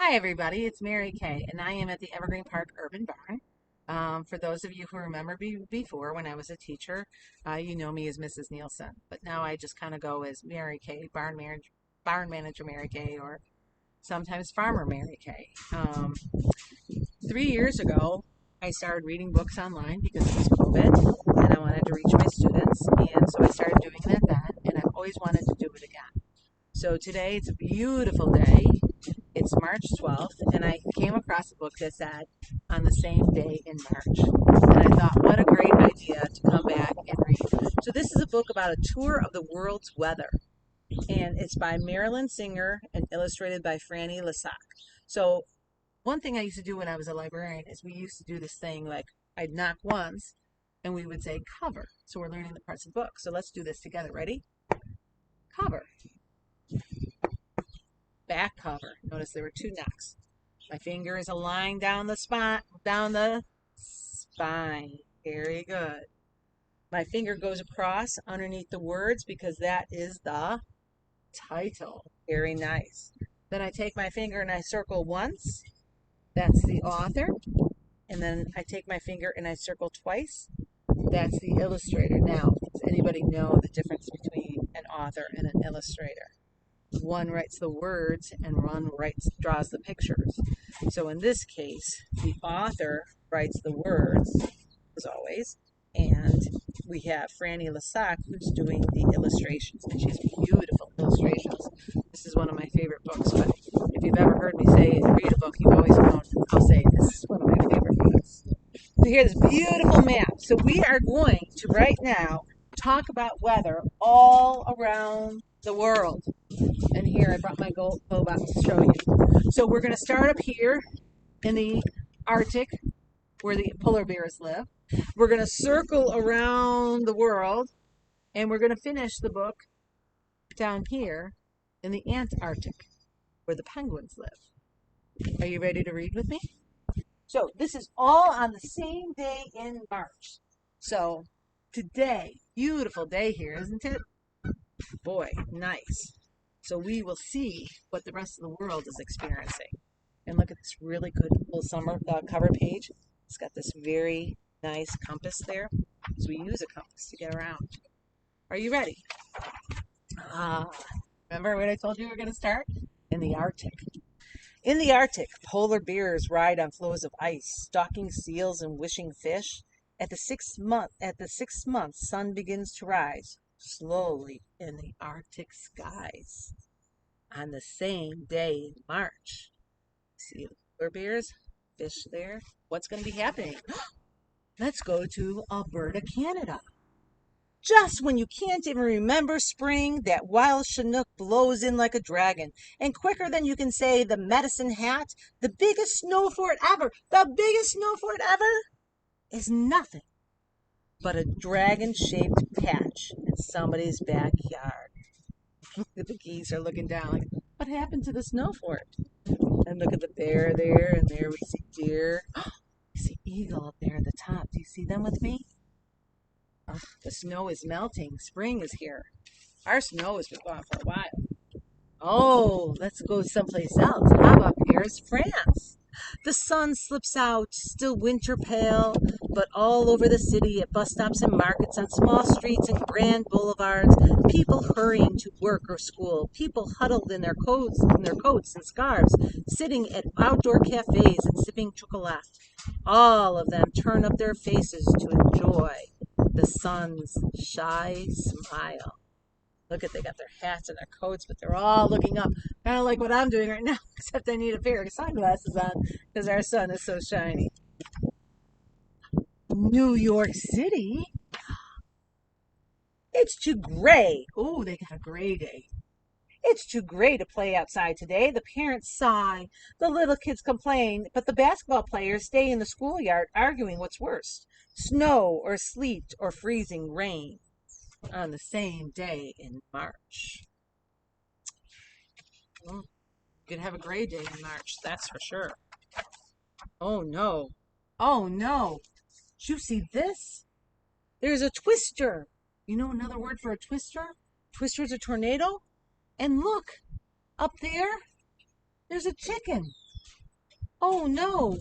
Hi, everybody. It's Mary Kay, and I am at the Evergreen Park Urban Barn. For those of you who remember me before, when I was a teacher, you know me as Mrs. Nielsen. But now I just kind of go as Mary Kay, barn manager Mary Kay, or sometimes Farmer Mary Kay. 3 years ago, I started reading books online because it was COVID, and I wanted to reach my students, and so I started doing it then, and I've always wanted to do it again. So today it's a beautiful day. It's March 12th, and I came across a book that said on the same day in March. And I thought, what a great idea to come back and read. So, this is a book about a tour of the world's weather, and it's by Marilyn Singer and illustrated by Frane Lessac. So, one thing I used to do when I was a librarian is we used to do this thing like I'd knock once and we would say cover. So, we're learning the parts of the book. So, let's do this together. Ready? Cover. Back cover. Notice there were two knocks. My finger is a line down the spine, Very good. My finger goes across underneath the words because that is the title. Very nice. Then I take my finger and I circle once. That's the author. And then I take my finger and I circle twice. That's the illustrator. Now, does anybody know the difference between an author and an illustrator? One writes the words and one draws the pictures. So in this case, the author writes the words, as always, and we have Frane Lessac who's doing the illustrations, and she has beautiful illustrations. This is one of my favorite books, but if you've ever heard me say read a book, you've always known I'll say this is one of my favorite books. So here's this beautiful map. So we are going to right now talk about weather all around the world. And here I brought my globe out to show you. So we're going to start up here in the Arctic where the polar bears live. We're going to circle around the world and we're going to finish the book down here in the Antarctic where the penguins live. Are you ready to read with me? So this is all on the same day in March. So today, beautiful day here, isn't it? Boy, nice. So we will see what the rest of the world is experiencing. And look at this really good little summer cover page. It's got this very nice compass there. So we use a compass to get around. Are you ready? Remember what I told you we were going to start? In the Arctic. In the Arctic, polar bears ride on floes of ice, stalking seals and wishing fish. At the 6th month, sun begins to rise slowly in the Arctic skies. On the same day in March, see the polar bears, fish there. What's going to be happening? Let's go to Alberta, Canada. Just when you can't even remember spring, that wild Chinook blows in like a dragon. And quicker than you can say the medicine hat, the biggest snow fort ever, is nothing but a dragon-shaped patch in somebody's backyard. The geese are looking down like, what happened to the snow fort? And look at the bear there, and there we see deer. I see eagle up there at the top. Do you see them with me? The snow is melting. Spring is here. Our snow has been gone for a while. Oh, let's go someplace else. How about Paris, France? The sun slips out, still winter pale, but all over the city, at bus stops and markets, on small streets and grand boulevards, people hurrying to work or school, people huddled in their coats and scarves, sitting at outdoor cafes and sipping chocolat. All of them turn up their faces to enjoy the sun's shy smile. Look at, they got their hats and their coats, but they're all looking up, kind of like what I'm doing right now, except I need a pair of sunglasses on because our sun is so shiny. New York City, it's too gray. Oh, they got a gray day. It's too gray to play outside today. The parents sigh, the little kids complain, but the basketball players stay in the schoolyard arguing what's worse, snow or sleet or freezing rain on the same day in March. You could have a gray day in March, that's for sure. Oh no. Oh no. Did you see this? There's a twister. You know another word for a twister? Twister is a tornado. And look, up there, there's a chicken. Oh no,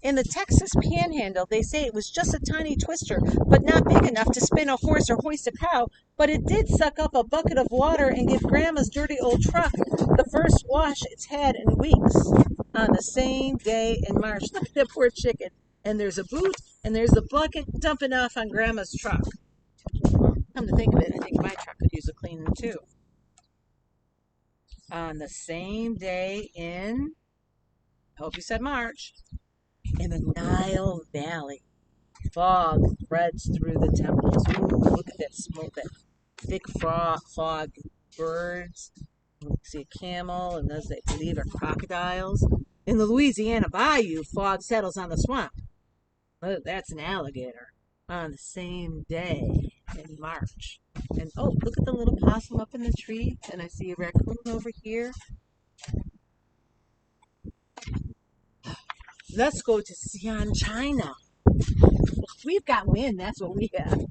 in the Texas Panhandle, they say it was just a tiny twister, but not big enough to spin a horse or hoist a cow. But it did suck up a bucket of water and give Grandma's dirty old truck the first wash it's had in weeks. On the same day in March, look at that poor chicken. And there's a boot, and there's the bucket dumping off on Grandma's truck. Come to think of it, I think my truck could use a cleaning too. On the same day in, I hope you said March, in the Nile Valley. Fog threads through the temples. Ooh, look at that smoke, that thick fog. Birds. You see a camel, and those they believe are crocodiles. In the Louisiana Bayou, fog settles on the swamp. Oh, that's an alligator. On the same day in March. And oh, look at the little possum up in the tree. And I see a raccoon over here. Let's go to Xi'an, China. We've got wind, that's what we have.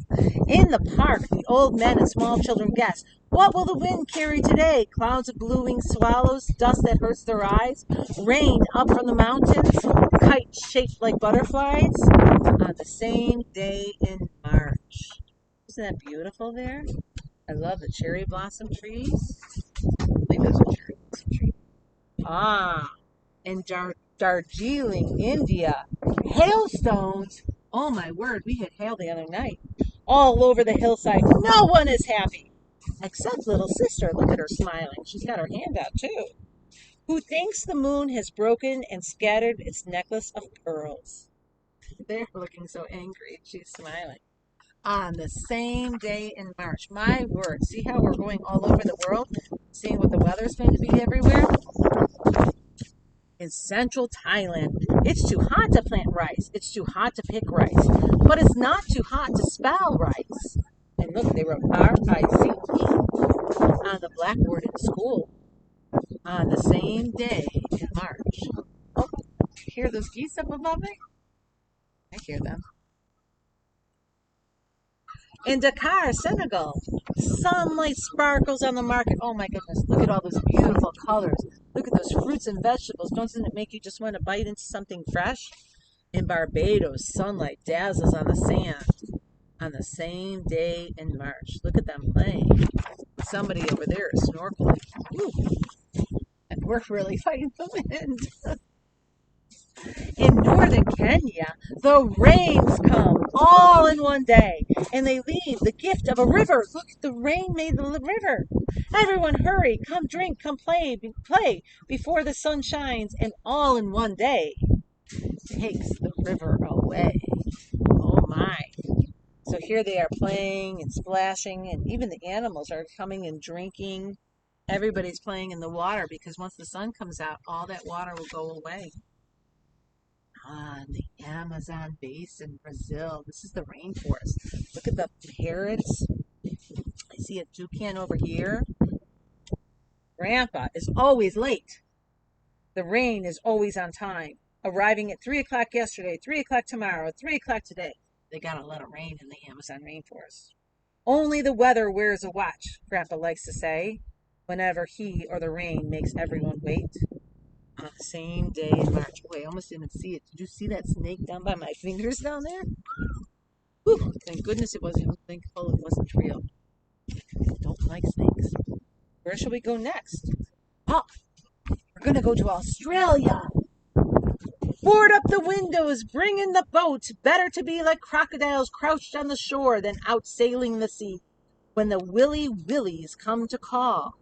In the park, the old men and small children guess. What will the wind carry today? Clouds of blue-winged swallows, dust that hurts their eyes, rain up from the mountains, kites shaped like butterflies. On the same day in March. Isn't that beautiful there? I love the cherry blossom trees. I believe those are cherry blossom trees. Ah, in Darjeeling, India. Hailstones. Oh my word, we had hail the other night. All over the hillside. No one is happy. Except little sister. Look at her smiling. She's got her hand out too. Who thinks the moon has broken and scattered its necklace of pearls. They're looking so angry. She's smiling. On the same day in March. My word. See how we're going all over the world? Seeing what the weather's going to be everywhere? In central Thailand. It's too hot to plant rice. It's too hot to pick rice. But it's not too hot to spell rice. And look, they wrote R-I-C-E on the blackboard in school on the same day in March. Oh, hear those geese up above me? I hear them. In Dakar, Senegal, sunlight sparkles on the market. Oh my goodness, look at all those beautiful colors. Look at those fruits and vegetables. Doesn't it make you just want to bite into something fresh? In Barbados, sunlight dazzles on the sand on the same day in March. Look at them playing. Somebody over there is snorkeling. Ooh. And we're really fighting the wind. In northern Kenya, the rains come all in one day, and they leave the gift of a river. Look, the rain made the river. Everyone hurry, come drink, come play before the sun shines, and all in one day takes the river away. Oh my. So here they are playing and splashing, and even the animals are coming and drinking. Everybody's playing in the water because once the sun comes out, all that water will go away. On the Amazon basin, Brazil. This is the rainforest. Look at the parrots. I see a toucan over here. Grandpa is always late. The rain is always on time. Arriving at 3 o'clock yesterday, 3 o'clock tomorrow, 3 o'clock today. They got a lot of rain in the Amazon rainforest. Only the weather wears a watch, Grandpa likes to say, whenever he or the rain makes everyone wait. On the same day in March. Oh, I almost didn't see it. Did you see that snake down by my fingers down there? Whew, thank goodness it wasn't thankful it wasn't real. I don't like snakes. Where shall we go next? Oh, we're going to go to Australia. Board up the windows, bring in the boat. Better to be like crocodiles crouched on the shore than out sailing the sea when the Willy Willies come to call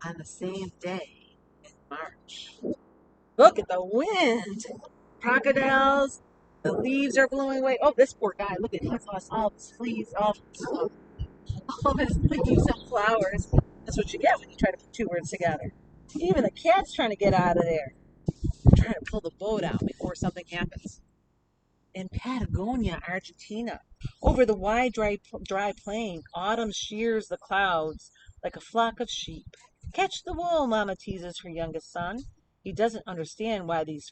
on the same day in March. Look at the wind. Crocodiles. The leaves are blowing away. Oh, this poor guy. Look at him. He's lost all his leaves, all his leaves and flowers. That's what you get when you try to put two words together. Even the cat's trying to get out of there. Trying to pull the boat out before something happens. In Patagonia, Argentina, over the wide, dry plain, autumn shears the clouds like a flock of sheep. Catch the wool, Mama teases her youngest son. He doesn't understand why these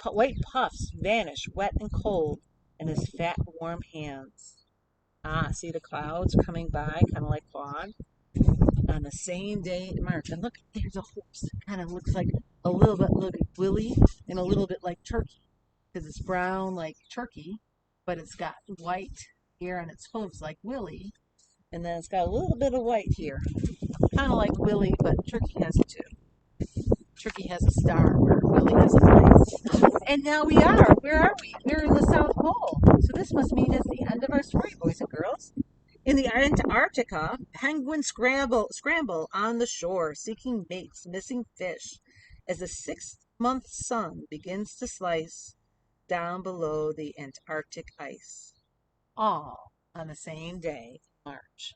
white puffs vanish wet and cold in his fat, warm hands. Ah, see the clouds coming by, kind of like fog. on the same day in March. And look, there's a horse. Kind of looks like a little bit like Willie and a little bit like turkey because it's brown like turkey, but it's got white here on its hooves like Willie. And then it's got a little bit of white here, kind of like Willie, but turkey has it too. Turkey has a star where Willie has a place. And now where are we? We're in the South Pole. So this must mean it's the end of our story, boys and girls. In the Antarctica, penguins scramble on the shore, seeking mates, missing fish, as the 6-month sun begins to slice down below the Antarctic ice. All on the same day, March.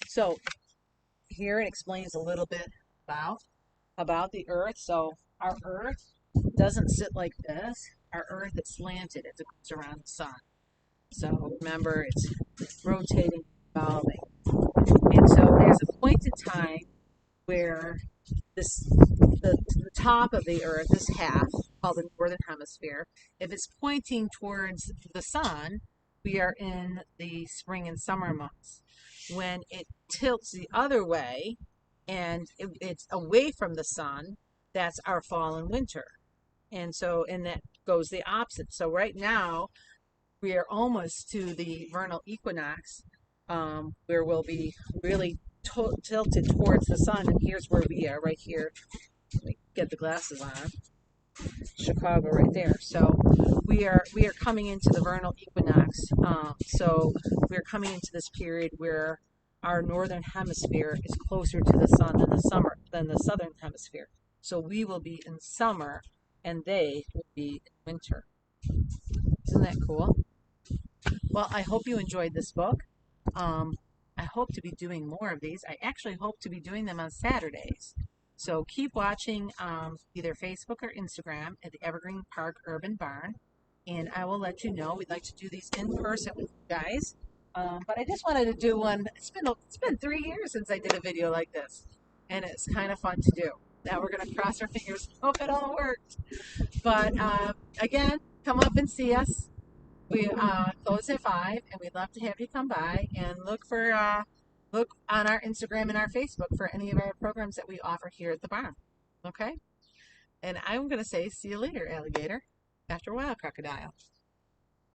So here it explains a little bit about the Earth. So our Earth doesn't sit like this. Our Earth is slanted as it goes around the sun. So remember, it's rotating, revolving. And so there's a point in time where the top of the Earth, this half, called the northern hemisphere, if it's pointing towards the sun, we are in the spring and summer months. When it tilts the other way and it's away from the sun, that's our fall and winter. And that goes the opposite. So right now, we are almost to the vernal equinox, where we'll be really tilted towards the sun. And here's where we are, right here. Let me get the glasses on. Chicago, right there. So we are coming into the vernal equinox. So we're coming into this period where our northern hemisphere is closer to the sun than the southern hemisphere. So we will be in summer, and they will be in winter. Isn't that cool? Well, I hope you enjoyed this book. Um, I hope to be doing more of these. I actually hope to be doing them on Saturdays. So keep watching either Facebook or Instagram at the Evergreen Park Urban Barn, and I will let you know. We'd like to do these in person with you guys. But I just wanted to do one. It's been 3 years since I did a video like this, and it's kind of fun to do. Now we're gonna cross our fingers, hope it all worked. But again, come up and see us. We close at 5, and we'd love to have you come by and look on our Instagram and our Facebook for any of our programs that we offer here at the barn. Okay? And I'm going to say, see you later, alligator. After a while, crocodile.